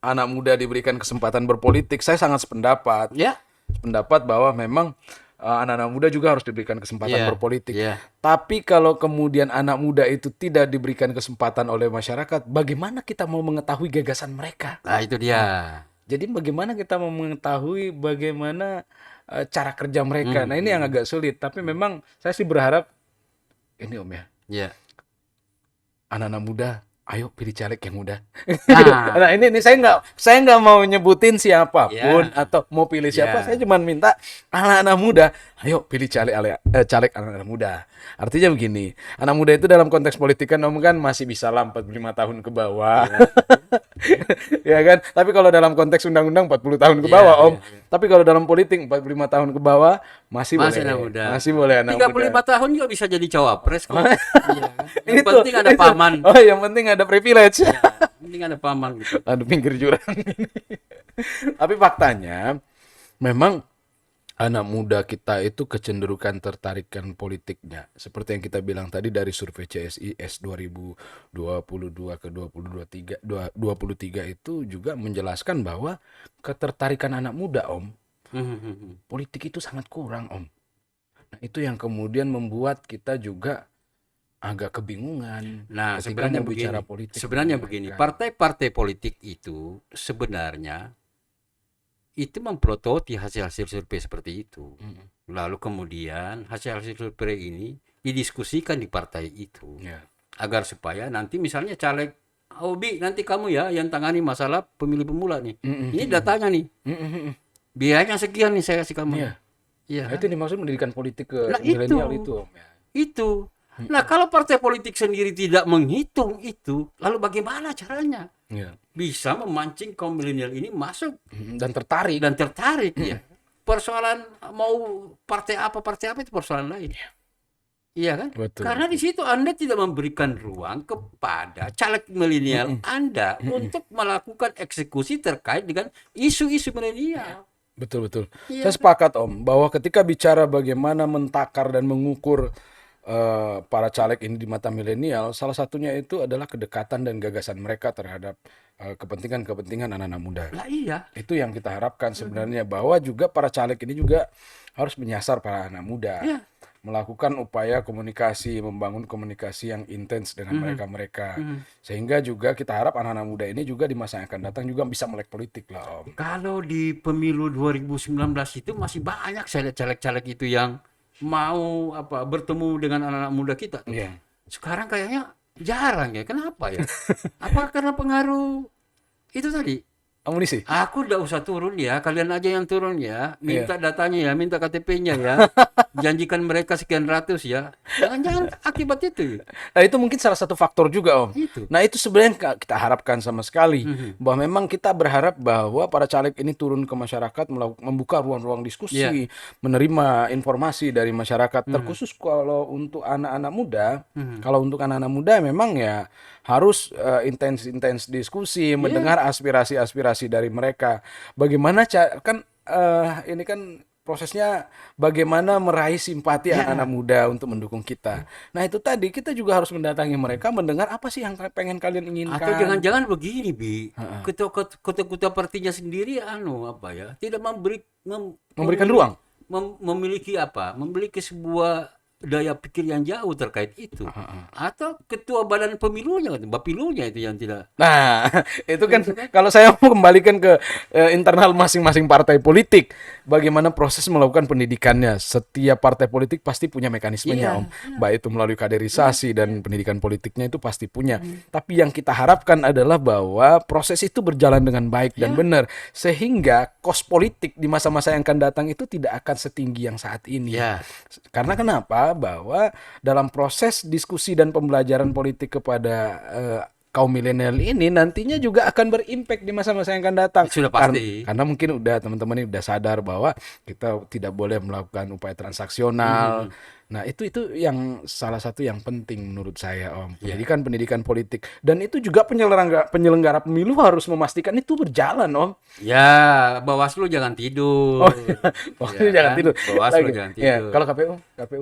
A: anak muda diberikan kesempatan berpolitik, saya sangat sependapat. Pendapat bahwa memang anak-anak muda juga harus diberikan kesempatan berpolitik. Tapi kalau kemudian anak muda itu tidak diberikan kesempatan oleh masyarakat, bagaimana kita mau mengetahui gagasan mereka?
B: Nah itu dia.
A: Jadi bagaimana kita mau mengetahui bagaimana cara kerja mereka? Nah ini yang agak sulit. Tapi memang saya sih berharap ini Om ya. Anak-anak muda, ayo pilih caleg yang muda. Nah ini saya nggak mau nyebutin siapapun atau mau pilih siapa. Saya cuma minta anak-anak muda, ayo pilih caleg anak-anak muda. Artinya begini, anak muda itu dalam konteks politik kan Om kan masih bisa lah 45 tahun ke bawah. Ya kan? Tapi kalau dalam konteks undang-undang 40 tahun ke bawah Om. Tapi kalau dalam politik 45 tahun ke bawah masih boleh.
B: Anak muda.
A: Masih boleh anak
B: 35
A: muda.
B: tahun juga bisa jadi cawapres kok. Yang penting ada paman.
A: Oh, yang penting ada privilege.
B: penting ada paman gitu.
A: Aduh, pinggir jurang. Tapi faktanya memang anak muda kita itu kecenderungan tertarikan politiknya. Seperti yang kita bilang tadi dari survei CSIS 2022 ke 2023 itu juga menjelaskan bahwa ketertarikan anak muda, Om, politik itu sangat kurang, Om. Nah, itu yang kemudian membuat kita juga agak kebingungan
B: Nah,
A: ketika mau bicara politik.
B: sebenarnya begini, partai-partai politik itu sebenarnya itu memprototi hasil-hasil survei seperti itu. Lalu kemudian hasil-hasil survei ini didiskusikan di partai itu.
A: Ya.
B: Agar supaya nanti misalnya caleg, Bi, nanti kamu ya yang tangani masalah pemilih pemula nih. Ini datanya nih. Biayanya sekian nih saya kasih kamu.
A: Iya.
B: Iya.
A: Nah, itu dimaksud pendidikan politik ke
B: Nah,
A: milenial itu, Om. Ya.
B: Itu. Nah, kalau partai politik sendiri tidak menghitung itu, lalu bagaimana caranya?
A: Ya.
B: Bisa memancing kaum milenial ini masuk
A: Dan tertarik.
B: dan tertarik ya. Persoalan mau partai apa itu persoalan lain. Iya kan?
A: Betul.
B: Karena di situ Anda tidak memberikan ruang kepada caleg milenial Anda untuk melakukan eksekusi terkait dengan isu-isu milenial.
A: Betul.
B: Iya.
A: Saya sepakat, Om, bahwa ketika bicara bagaimana mentakar dan mengukur para caleg ini di mata milenial, salah satunya itu adalah kedekatan dan gagasan mereka terhadap kepentingan-kepentingan anak-anak muda.
B: Lah iya.
A: Itu yang kita harapkan sebenarnya, bahwa juga para caleg ini juga harus menyasar para anak muda.
B: Iya.
A: Melakukan upaya komunikasi, membangun komunikasi yang intens dengan mereka-mereka. Sehingga juga kita harap anak-anak muda ini juga di masa yang akan datang juga bisa melek politik lah, Om.
B: Kalau di pemilu 2019 itu masih banyak saya lihat caleg-caleg itu yang mau bertemu dengan anak-anak muda kita.
A: Iya.
B: Sekarang kayaknya jarang ya. Kenapa ya? Apa karena pengaruh itu tadi?
A: Amunisi.
B: Aku udah usah turun ya, kalian aja yang turun ya. Minta datanya ya, minta KTP-nya ya. Janjikan mereka sekian ratus ya. Jangan-jangan akibat itu.
A: Nah, itu mungkin salah satu faktor juga, Om.
B: Itu.
A: Nah, itu sebenarnya kita harapkan sama sekali. Bahwa memang kita berharap bahwa para caleg ini turun ke masyarakat, membuka ruang-ruang diskusi, menerima informasi dari masyarakat. Terkhusus kalau untuk anak-anak muda, kalau untuk anak-anak muda memang ya harus intens diskusi, mendengar aspirasi-aspirasi dari mereka. Bagaimana kan ini kan prosesnya bagaimana meraih simpati anak-anak muda untuk mendukung kita. Nah, itu tadi kita juga harus mendatangi mereka, mendengar apa sih yang pengen kalian inginkan.
B: Atau jangan-jangan begini, Bi. Ketua partinya sendiri tidak
A: Memberikan ruang.
B: Memiliki memiliki sebuah daya pikir yang jauh terkait itu. Atau ketua badan pemilunya, bapilunya itu yang tidak.
A: Nah, itu kan kalau saya mau kembalikan ke internal masing-masing partai politik, bagaimana proses melakukan pendidikannya. Setiap partai politik pasti punya mekanismenya, Om. Baik itu melalui kaderisasi dan pendidikan politiknya itu pasti punya. Tapi yang kita harapkan adalah bahwa proses itu berjalan dengan baik dan benar, sehingga kos politik di masa-masa yang akan datang itu tidak akan setinggi yang saat ini. Karena kenapa? Bahwa dalam proses diskusi dan pembelajaran politik kepada kaum milenial ini nantinya juga akan berimpact di masa-masa yang akan datang.
B: Sudah pasti.
A: Karena mungkin teman-teman ini udah sadar bahwa kita tidak boleh melakukan upaya transaksional. Nah, itu yang salah satu yang penting menurut saya, Om. Pendidikan politik, dan itu juga penyelenggara pemilu harus memastikan itu berjalan, Om.
B: Ya, Bawaslu jangan tidur.
A: Bawaslu jangan tidur.
B: Bawaslu jangan tidur.
A: Ya, kalau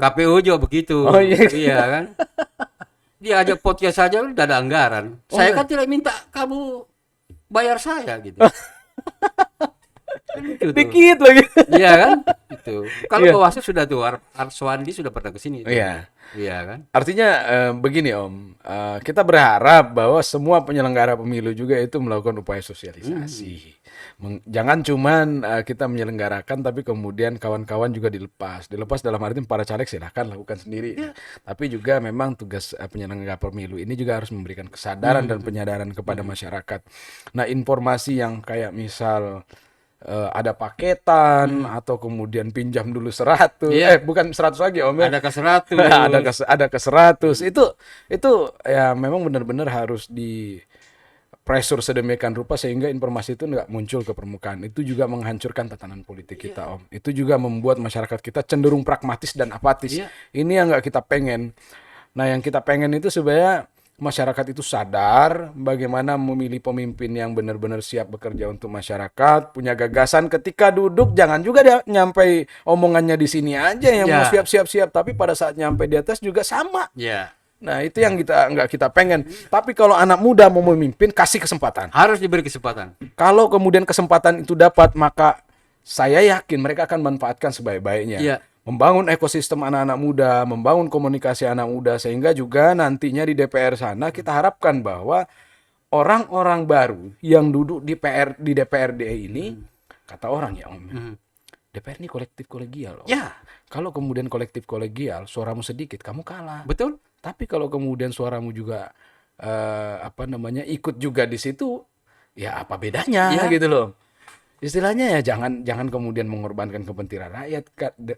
B: KPU juga begitu.
A: Oh, iya.
B: Iya kan? Dia ajak podcast saja udah ada anggaran. Saya kan tidak minta kamu bayar saya gitu. Gitu
A: Dikit lagi.
B: Iya kan? Itu. Kalau Bawaslu sudah tuh, Arswandi sudah pernah ke sini.
A: Iya.
B: Iya kan?
A: Artinya begini, Om, kita berharap bahwa semua penyelenggara pemilu juga itu melakukan upaya sosialisasi. Jangan cuman kita menyelenggarakan tapi kemudian kawan-kawan juga dilepas. Dilepas dalam arti para caleg silahkan lakukan sendiri. Tapi juga memang tugas penyelenggara pemilu ini juga harus memberikan kesadaran dan penyadaran kepada masyarakat. Nah, informasi yang kayak misal ada paketan atau kemudian pinjam dulu 100, bukan 100 lagi, Om, ya.
B: Ada ke 100.
A: ada ke 100. Itu ya memang benar-benar harus di pressure sedemikian rupa sehingga informasi itu nggak muncul ke permukaan. Itu juga menghancurkan tatanan politik kita, Om. Itu juga membuat masyarakat kita cenderung pragmatis dan apatis. Ini yang nggak kita pengen. Nah, yang kita pengen itu sebenarnya masyarakat itu sadar bagaimana memilih pemimpin yang benar-benar siap bekerja untuk masyarakat, punya gagasan ketika duduk, jangan juga dia nyampe omongannya di sini aja yang mau
B: Ya.
A: siap-siap, tapi pada saat nyampe di atas juga sama.
B: Ya,
A: Nah, itu yang nggak kita pengen. Tapi kalau anak muda mau memimpin, kasih kesempatan.
B: harus diberi kesempatan.
A: Kalau kemudian kesempatan itu dapat, maka saya yakin mereka akan manfaatkan sebaik-baiknya.
B: Iya.
A: Membangun ekosistem anak-anak muda, membangun komunikasi anak muda, sehingga juga nantinya di DPR sana kita harapkan bahwa orang-orang baru yang duduk di DPRD ini, kata orang ya Om, DPR ini kolektif kolegial. Om.
B: Ya,
A: Kalau kemudian kolektif kolegial, suaramu sedikit, kamu kalah.
B: betul.
A: Tapi kalau kemudian suaramu juga ikut juga di situ, ya apa bedanya
B: Ya.
A: gitu loh. Istilahnya ya jangan kemudian mengorbankan kepentingan rakyat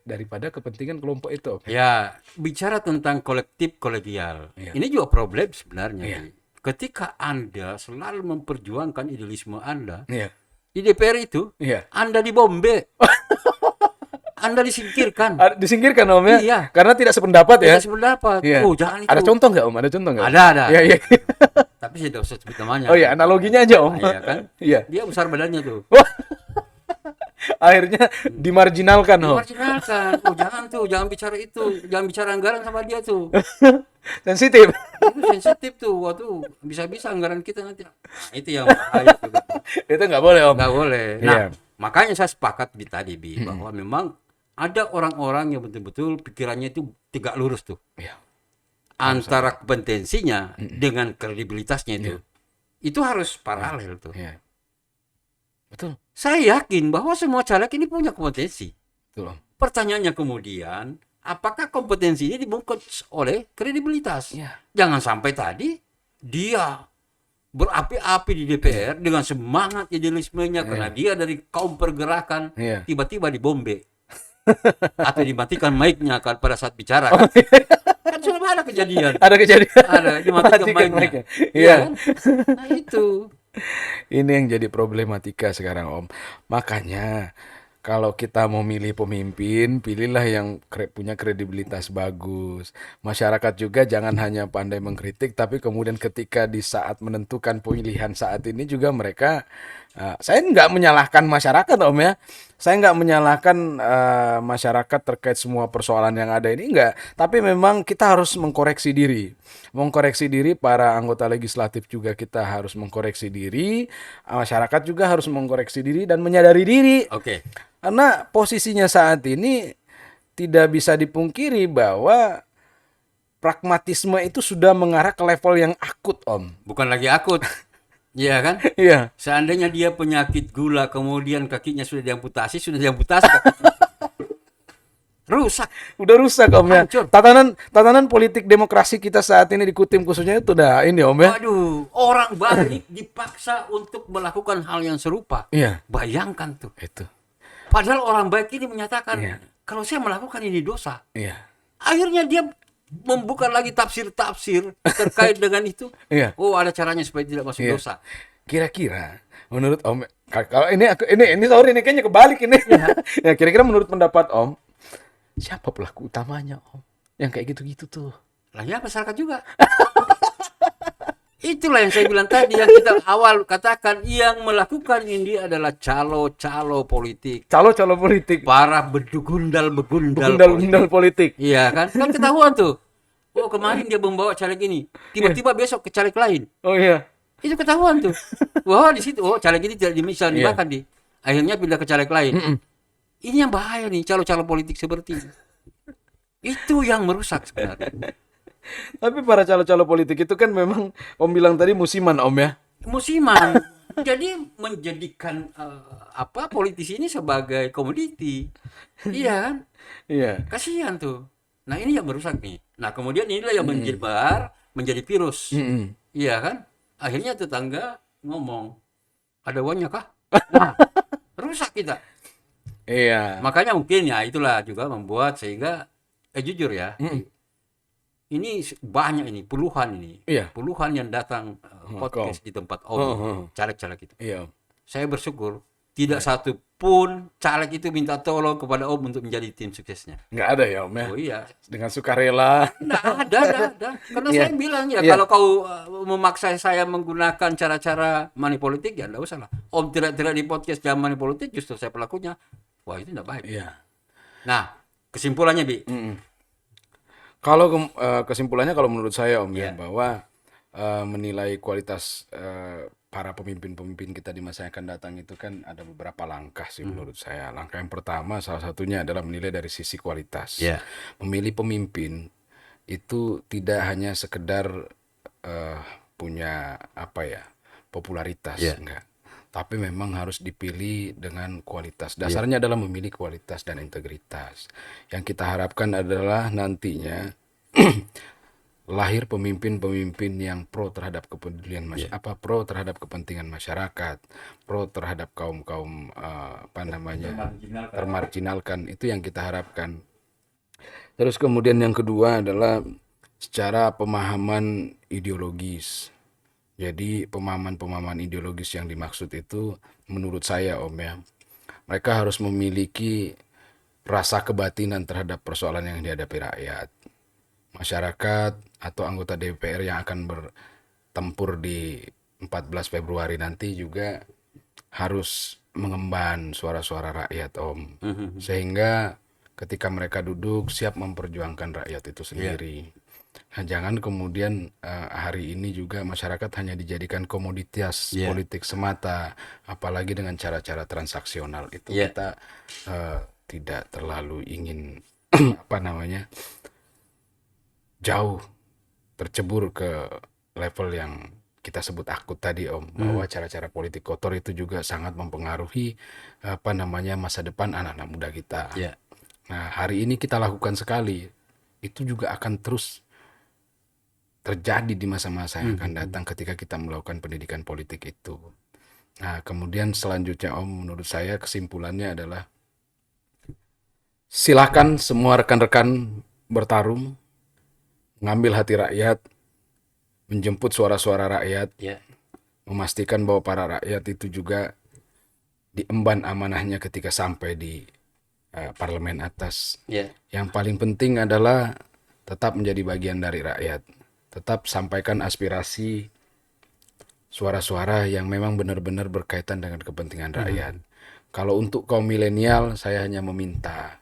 A: daripada kepentingan kelompok itu.
B: Ya, bicara tentang kolektif kolegial.
A: Iya.
B: Ini juga problem sebenarnya.
A: Iya.
B: Bi. Ketika Anda selalu memperjuangkan idealisme Anda,
A: Iya.
B: di DPR itu,
A: Iya.
B: Anda dibombe. Anda disingkirkan.
A: Disingkirkan Om ya?
B: Iya.
A: Karena tidak sependapat ya?
B: Tidak sependapat.
A: Iya.
B: Oh, jangan itu.
A: Ada contoh nggak Om? Ada contoh nggak?
B: Ada.
A: Iya, iya.
B: Tapi saya tidak usah sebut namanya.
A: Oh iya, analoginya aja Om.
B: Iya kan?
A: Iya.
B: Dia besar badannya tuh.
A: Akhirnya dimarginalkan Om.
B: Dimarginalkan. Oh, jangan tuh, jangan bicara itu. Jangan bicara anggaran sama dia tuh.
A: Sensitif.
B: Itu sensitif tuh. Waduh, bisa-bisa anggaran kita nanti. Nah, itu yang bahaya juga.
A: Itu nggak boleh Om.
B: Nggak boleh.
A: Iya.
B: Nah, makanya saya sepakat tadi, Bi, bahwa memang ada orang-orang yang betul-betul pikirannya itu tegak lurus tuh.
A: Iya.
B: Antara kompetensinya dengan kredibilitasnya itu. Itu harus paralel tuh.
A: Iya. Betul.
B: Saya yakin bahwa semua caleg ini punya kompetensi.
A: Betul Om.
B: Pertanyaannya kemudian, apakah kompetensi ini dibungkus oleh kredibilitas?
A: Iya.
B: Jangan sampai tadi dia berapi-api di DPR dengan semangat idealismenya karena dia dari kaum pergerakan,
A: Iya.
B: tiba-tiba dibombe atau dimatikan mic-nya pada saat bicara. Kan, kan sudah ada kejadian.
A: Ada kejadian.
B: Ada dimatikan
A: Matikan
B: mic-nya.
A: mic-nya. Iya.
B: kan? Nah itu.
A: Ini yang jadi problematika sekarang Om. Makanya kalau kita mau milih pemimpin, pilihlah yang punya kredibilitas bagus. Masyarakat juga jangan hanya pandai mengkritik, tapi kemudian ketika di saat menentukan pemilihan saat ini juga mereka, saya nggak menyalahkan masyarakat Om ya. Saya nggak menyalahkan masyarakat terkait semua persoalan yang ada ini, enggak. Tapi memang kita harus mengkoreksi diri. Mengkoreksi diri, para anggota legislatif juga kita harus mengkoreksi diri. Masyarakat juga harus mengkoreksi diri dan menyadari diri.
B: Oke.
A: Karena posisinya saat ini tidak bisa dipungkiri bahwa pragmatisme itu sudah mengarah ke level yang akut, Om.
B: Bukan lagi akut. Iya kan?
A: Iya.
B: Seandainya dia penyakit gula, kemudian kakinya sudah diamputasi kakinya. Rusak.
A: Udah rusak Om ya.
B: Hancur.
A: Tatanan politik demokrasi kita saat ini di Kutim khususnya itu udah ini Om ya.
B: Waduh, orang baik dipaksa untuk melakukan hal yang serupa.
A: Iya.
B: Bayangkan tuh.
A: Itu.
B: Padahal orang baik ini menyatakan,
A: Iya.
B: kalau saya melakukan ini dosa.
A: Iya.
B: Akhirnya dia membuka lagi tafsir-tafsir terkait dengan itu.
A: Iya.
B: Oh, ada caranya supaya tidak masuk
A: Iya.
B: dosa.
A: Kira-kira menurut Om, kalau ini sorry nih kayaknya kebalik ini. Ya, kira-kira menurut pendapat Om, siapa pelaku utamanya Om? Yang kayak gitu-gitu tuh.
B: Lah ya masyarakat juga. Itulah yang saya bilang tadi, yang kita awal katakan, yang melakukan ini adalah calo-calo politik.
A: Calo-calo politik.
B: Para begundal-begundal
A: Bundal-bundal politik.
B: Iya kan? Kan ketahuan tuh. Oh, kemarin dia membawa caleg ini. Tiba-tiba besok ke caleg lain.
A: Oh iya.
B: Itu ketahuan tuh. Wah, di situ caleg ini tidak bisa dimakan di. Akhirnya pindah ke caleg lain. Ini yang bahaya nih, calo-calo politik seperti ini. Itu yang merusak sebenarnya.
A: Tapi para calo-calo politik itu kan memang Om bilang tadi musiman Om ya.
B: Musiman. Jadi menjadikan politisi ini sebagai komoditi. Iya kan?
A: Iya.
B: Kasihan tuh. Nah, ini yang merusak nih. Nah, kemudian inilah yang menyebar menjadi virus. Iya kan? Akhirnya tetangga ngomong, ada uangnya kah? Nah, rusak kita.
A: Iya.
B: Makanya mungkin ya itulah juga membuat sehingga jujur ya. Ini banyak ini, puluhan ini.
A: Iya.
B: Puluhan yang datang podcast di tempat Om, caleg-caleg itu.
A: Iya.
B: Saya bersyukur tidak satu pun caleg itu minta tolong kepada Om untuk menjadi tim suksesnya.
A: Nggak ada ya Om ya?
B: Oh iya,
A: Dengan sukarela.
B: nggak ada. Karena
A: Iya.
B: saya bilang ya,
A: Iya.
B: kalau kau memaksa saya menggunakan cara-cara money politik, ya nggak usah lah. Om tidak di podcast jam money politik, justru saya pelakunya. Wah, itu nggak baik.
A: Iya.
B: Nah, kesimpulannya, Bi.
A: Kalau kesimpulannya kalau menurut saya Om ya,
B: Iya.
A: bahwa menilai kualitas para pemimpin-pemimpin kita di masa yang akan datang itu kan ada beberapa langkah sih menurut saya. Langkah yang pertama salah satunya adalah menilai dari sisi kualitas.
B: Iya.
A: Memilih pemimpin itu tidak hanya sekedar punya apa ya, popularitas,
B: Iya.
A: enggak. Tapi memang harus dipilih dengan kualitas. Dasarnya adalah memilih kualitas dan integritas. Yang kita harapkan adalah nantinya lahir pemimpin-pemimpin yang pro terhadap kepedulian pro terhadap kepentingan masyarakat, pro terhadap kaum-kaum apa namanya termarginalkan. Itu yang kita harapkan. Terus kemudian yang kedua adalah secara pemahaman ideologis. Jadi pemahaman-pemahaman ideologis yang dimaksud itu menurut saya Om ya, mereka harus memiliki rasa kebatinan terhadap persoalan yang dihadapi rakyat. Masyarakat atau anggota DPR yang akan bertempur di 14 Februari nanti juga harus mengemban suara-suara rakyat Om. Sehingga ketika mereka duduk siap memperjuangkan rakyat itu sendiri. Nah, jangan kemudian hari ini juga masyarakat hanya dijadikan komoditas politik semata, apalagi dengan cara-cara transaksional itu kita tidak terlalu ingin apa namanya jauh tercebur ke level yang kita sebut akut tadi Om, bahwa cara-cara politik kotor itu juga sangat mempengaruhi apa namanya masa depan anak-anak muda kita. Nah, hari ini kita lakukan sekali, itu juga akan terus terjadi di masa-masa yang akan datang ketika kita melakukan pendidikan politik itu. Nah, kemudian selanjutnya Om, menurut saya kesimpulannya adalah silakan semua rekan-rekan bertarung, mengambil hati rakyat, menjemput suara-suara rakyat, memastikan bahwa para rakyat itu juga diemban amanahnya ketika sampai di parlemen atas. Yang paling penting adalah tetap menjadi bagian dari rakyat. Tetap sampaikan aspirasi suara-suara yang memang benar-benar berkaitan dengan kepentingan rakyat. Kalau untuk kaum milenial, saya hanya meminta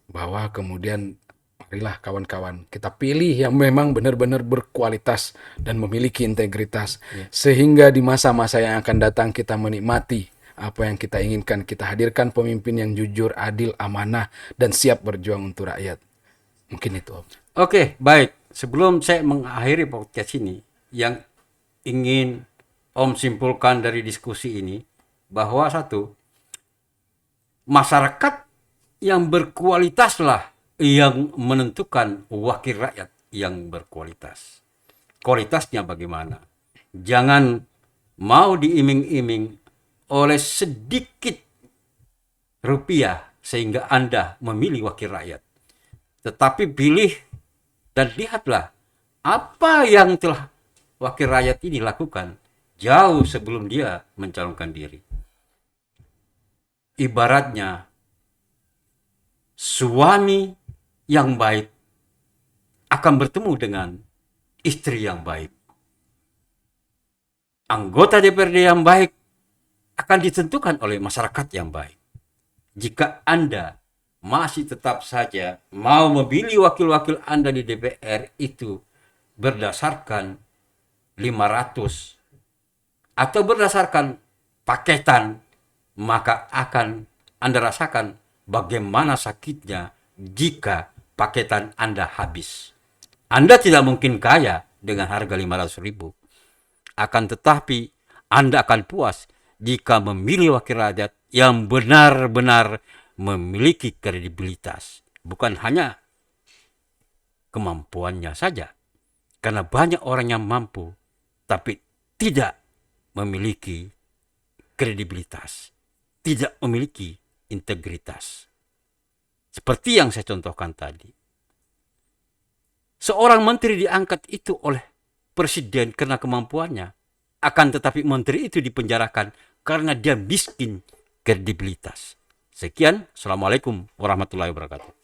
A: bahwa kemudian marilah kawan-kawan kita pilih yang memang benar-benar berkualitas dan memiliki integritas. Sehingga di masa-masa yang akan datang kita menikmati apa yang kita inginkan. Kita hadirkan pemimpin yang jujur, adil, amanah, dan siap berjuang untuk rakyat. Mungkin itu Om.
B: Oke, baik. Sebelum saya mengakhiri podcast ini, yang ingin Om simpulkan dari diskusi ini, bahwa satu, masyarakat yang berkualitaslah yang menentukan wakil rakyat yang berkualitas. Kualitasnya bagaimana? Jangan mau diiming-iming oleh sedikit rupiah sehingga Anda memilih wakil rakyat. Tetapi pilih dan lihatlah apa yang telah wakil rakyat ini lakukan jauh sebelum dia mencalonkan diri. Ibaratnya suami yang baik akan bertemu dengan istri yang baik. Anggota DPRD yang baik akan ditentukan oleh masyarakat yang baik. Jika Anda masih tetap saja mau memilih wakil-wakil Anda di DPR itu berdasarkan 500 atau berdasarkan paketan, maka akan Anda rasakan bagaimana sakitnya jika paketan Anda habis. Anda tidak mungkin kaya dengan harga 500.000. Akan tetapi Anda akan puas jika memilih wakil rakyat yang benar-benar memiliki kredibilitas. Bukan hanya kemampuannya saja. Karena banyak orang yang mampu tapi tidak memiliki kredibilitas. Tidak memiliki integritas. Seperti yang saya contohkan tadi. Seorang menteri diangkat itu oleh presiden karena kemampuannya. Akan tetapi menteri itu dipenjarakan karena dia miskin kredibilitas. Sekian, Assalamualaikum warahmatullahi wabarakatuh.